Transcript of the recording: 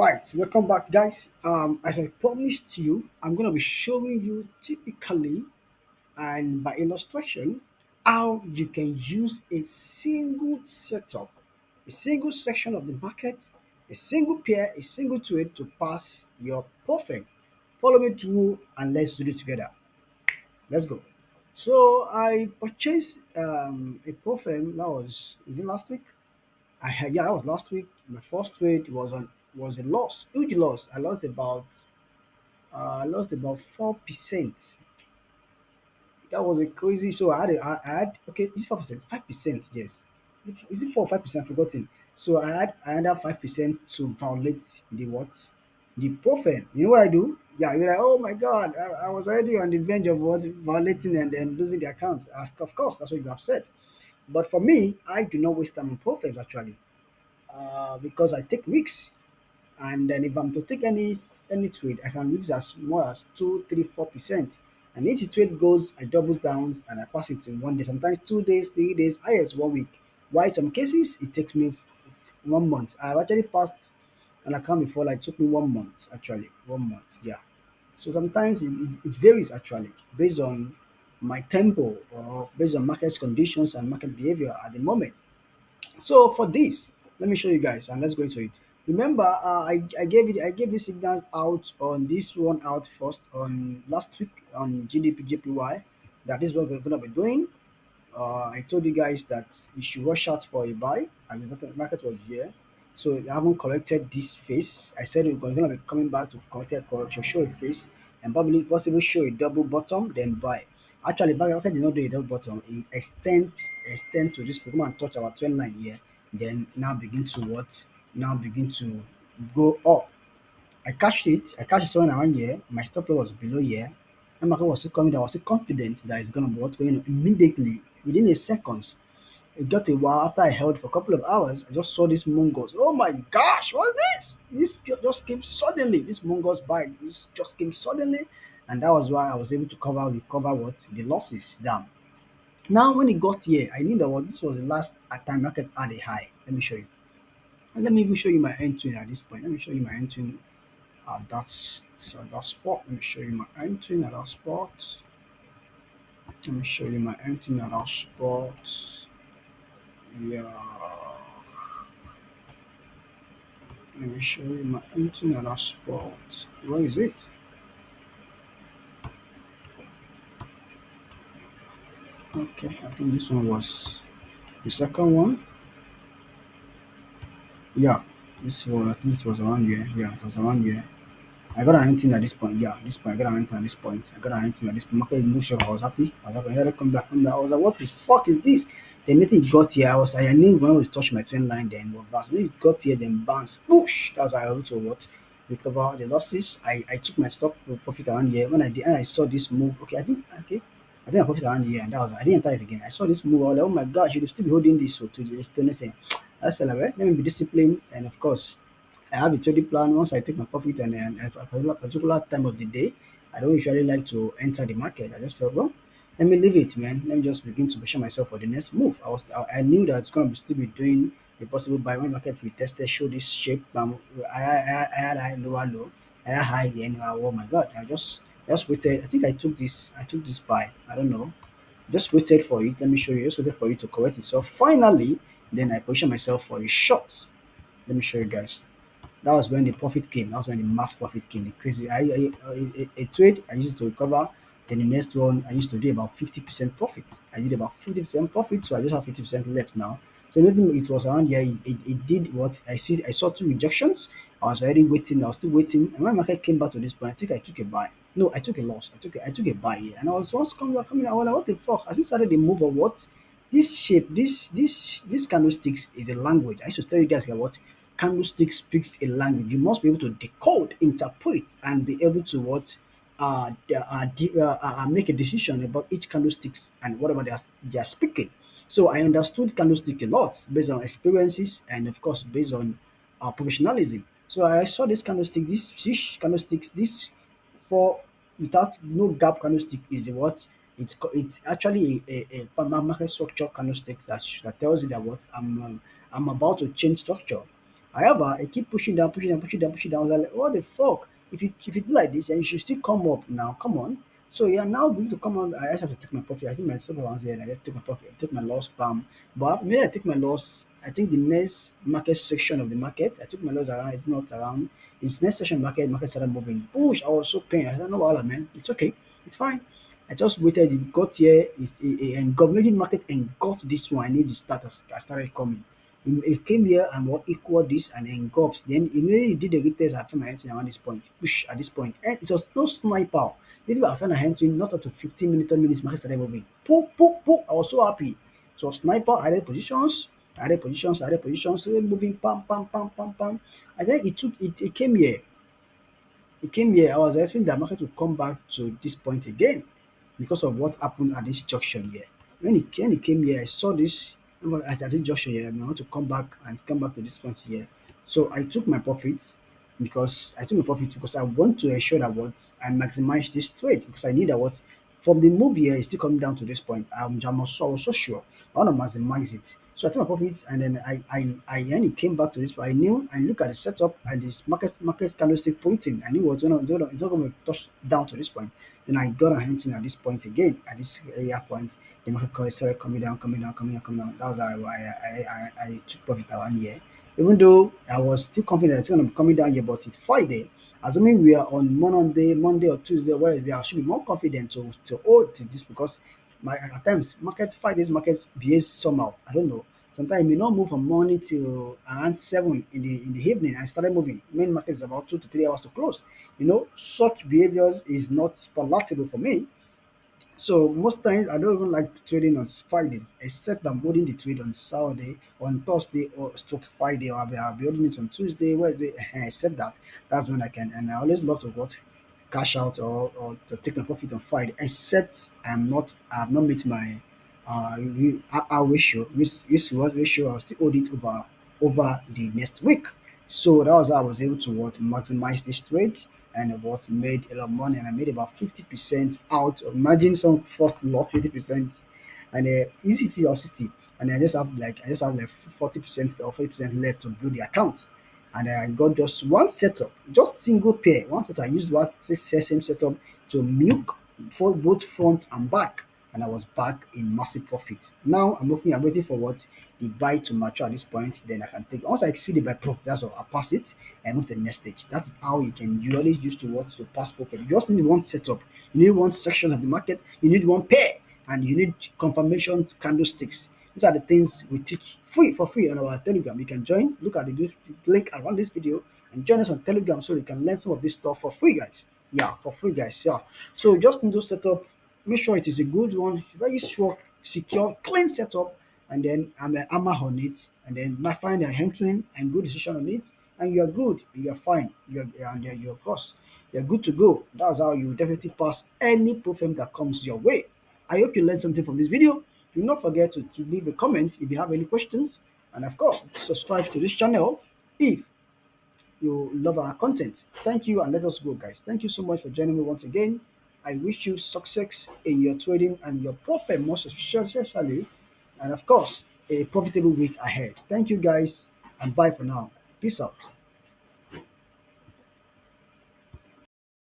Right, welcome back, guys. As I promised you, I'm going to be showing you typically and by illustration how you can use a single setup, a single section of the market, a single pair, a single trade to pass your profit. Follow me through and let's do this together. Let's go. So I purchased a profit that was is it last week? I had yeah, that was last week. My first trade was a loss, huge loss. I lost about 4%. That was a crazy. So I had okay, it's 4%, 5%. Yes, is it 4 or 5%? Forgotten. So I had another 5% to violate the what, the profit. You know what I do? Yeah, you're like, oh my god, I was already on the verge of what violating and then losing the account. Of course, that's what you have said. But for me, I do not waste time on profits actually, because I take risks. And then if I'm to take any trade, I can risk as more as 2, 3, 4%. And each trade goes, I double down and I pass it in one day, sometimes 2 days, 3 days, highest one week. Why some cases it takes me 1 month. I've actually passed an account before, like took me 1 month actually. 1 month, yeah. So sometimes it varies actually based on my tempo or based on market conditions and market behavior at the moment. So for this, let me show you guys and let's go into it. Remember, I gave this signal out on this one out first on last week on GBPJPY that is what we're gonna be doing. I told you guys that you should rush out for a buy, and the market was here. So I haven't corrected this phase. I said we're going to be coming back to corrected correction, show a face, and probably possibly show a double bottom, then buy. Actually, market did not do a double bottom. It extend to this come and touch our trend line here, then now begin to what? Now begin to go up. I cashed it. I cashed it somewhere around here. My stop loss was below here. And market was still coming. I was still confident that it's gonna be what's going on immediately within a seconds. It got a while after I held for a couple of hours. I just saw this Mongols. Oh my gosh, what's this? Just came suddenly. This Mongols buy this just came suddenly, and that was why I was able to recover what the losses down. Now when it got here, I knew that what this was the last time market had a high. Let me show you. And let me even show you my entry at this point. Let me show you my entry that spot. Let me show you my entry at that spot. Let me show you my entry at that spot. Yeah. Let me show you my entry at that spot. Where is it? Okay, I think this one was the second one. Yeah, this was I think it was around here. Yeah, it was around here. I got an entry at this point. Yeah, this point. I got an entry at this point. I got an entry at this point. Market no sure I was happy. I was happy. I had to come back from that. I was like, what the fuck is this? Then nothing got here. I knew when we touched my trend line, then was bounce. When it got here, then bounce. Push. That's why I also what recover the losses. I took my stop profit around here. When I did and I saw this move. I think I profit around here and that was I didn't enter it again. I saw this move. I was like, oh my gosh, you should still be holding this so to the extent saying that's fella, right? Let me be disciplined and of course I have a trading plan. Once I take my profit and then at a particular time of the day, I don't usually like to enter the market. I just felt, well, let me leave it, man. Let me just begin to position myself for the next move. I knew that it's going to still be doing a possible buy when market we tested, show this shape. I had high, lower low. I had high, then oh my god, I just waited. I think I took this buy. I don't know. Just waited for it. Let me show you. Just waited for it to correct itself. Finally, then I positioned myself for a short. Let me show you guys. That was when the profit came. That was when the mass profit came. The crazy. A trade I used to recover. Then the next one I used to do about 50% profit. I did about 50% profit, so I just have 50% left now. So maybe it was around here. It did what I see. I saw two rejections. I was already waiting. I was still waiting. And when market came back to this point, I think I took a buy. No, I took a loss. I took a buy here, and I was once coming. I was like, what the fuck? I just started the move of what this shape, this candlesticks is a language. I used to tell you guys about what candlestick speaks a language. You must be able to decode, interpret, and be able to what make a decision about each candlesticks and whatever they are speaking. So I understood candlestick a lot based on experiences and of course based on professionalism. So I saw this candlestick, this candlesticks, this for without no gap candlestick is what it's actually a market structure candlestick that tells you that what I'm about to change structure. However, it keep pushing down, pushing down, pushing down, pushing down. I was like, what the fuck? If you do like this, then you should still come up now. Come on. So yeah, now we need to come on. I just have to take my profit. I think my stop around here, and I just took my profit. I took my loss, bam. But maybe I take my loss. I think the next market section of the market, I took my loss around. It's not around. It's next section market started moving. Push. I was so pained. I said, no, what, man. It's okay. It's fine. I just waited. It got here. It's and government market engulfed this one. I need to start. I started coming. It came here and what equal this and engulfs. Then immediately you did the retest. I found my hand around this point. Push at this point. And it was no sniper. Maybe I found a hand not up to 15 minutes, 10 minutes. Market started moving. Poof, poof, poof. I was so happy. So sniper added positions. Added positions, added positions, still moving, pam, pam, pam, pam, pam. And then it came here. It came here. I was expecting the market to come back to this point again because of what happened at this junction here. When it came here, I saw this at this junction here. I want to come back to this point here. So I took my profits because I want to ensure that what I maximize this trade because I need that what from the move here, it's still coming down to this point. I was so sure. I want to maximize it. So I took my profits and then I then it came back to this. I knew and look at the setup and this market candlestick pointing. I knew it's not going to touch down to this point. Then I got a hunting at this point again at this area point. The market started coming down, coming down, coming down, coming down. That was how I took profit around here. Even though I was still confident it's going to be coming down here, but it's Friday. Assuming we are on Monday or Tuesday, Wednesday, I should be more confident to hold to this because my at times Fridays markets behave somehow. I don't know. Sometimes it may not move from morning till around 7 in the evening and started moving. Main market is about 2 to 3 hours to close. Such behaviors is not palatable for me. So most times I don't even like trading on Fridays, except I'm holding the trade on Saturday, on Thursday or stroke Friday, or I'll be holding it on Tuesday, Wednesday. Except that, that's when I can. And I always love to what cash out or to take my profit on Friday, except I have not met my our ratio, risk reward ratio. I'll still hold it over the next week. So that was how I was able to what maximize this trade and what made a lot of money. And I made about 50% out. Imagine some first lost 50% and easy 50 or 60. And I just have like 40% or 40% left to build the account. And I got just one setup, just single pair. One setup. I used one same setup to milk for both front and back, and I was back in massive profit. Now I'm waiting for what the buy to mature at this point. Then I can take. Once I see the buy profit, that's all. I pass it and move to the next stage. That's how you can usually use to what to pass profit. You just need one setup. You need one section of the market. You need one pair, and you need confirmation candlesticks. These are the things we teach free on our Telegram. You can join. Look at the link around this video and join us on Telegram so you can learn some of this stuff for free, guys. Yeah, for free, guys. Yeah. So just need to set up. Make sure it is a good one, very sure, secure, clean setup, and then I'm an hammer on it, and then might find a entering and good decision on it, and you're good, you're fine, you're of course, you're good to go. That's how you definitely pass any problem that comes your way. I hope you learned something from this video. Do not forget to leave a comment if you have any questions, and of course, subscribe to this channel if you love our content. Thank you, and let us go, guys. Thank you so much for joining me once again. I wish you success in your trading and your profit, most especially, and of course, a profitable week ahead. Thank you, guys, and bye for now. Peace out.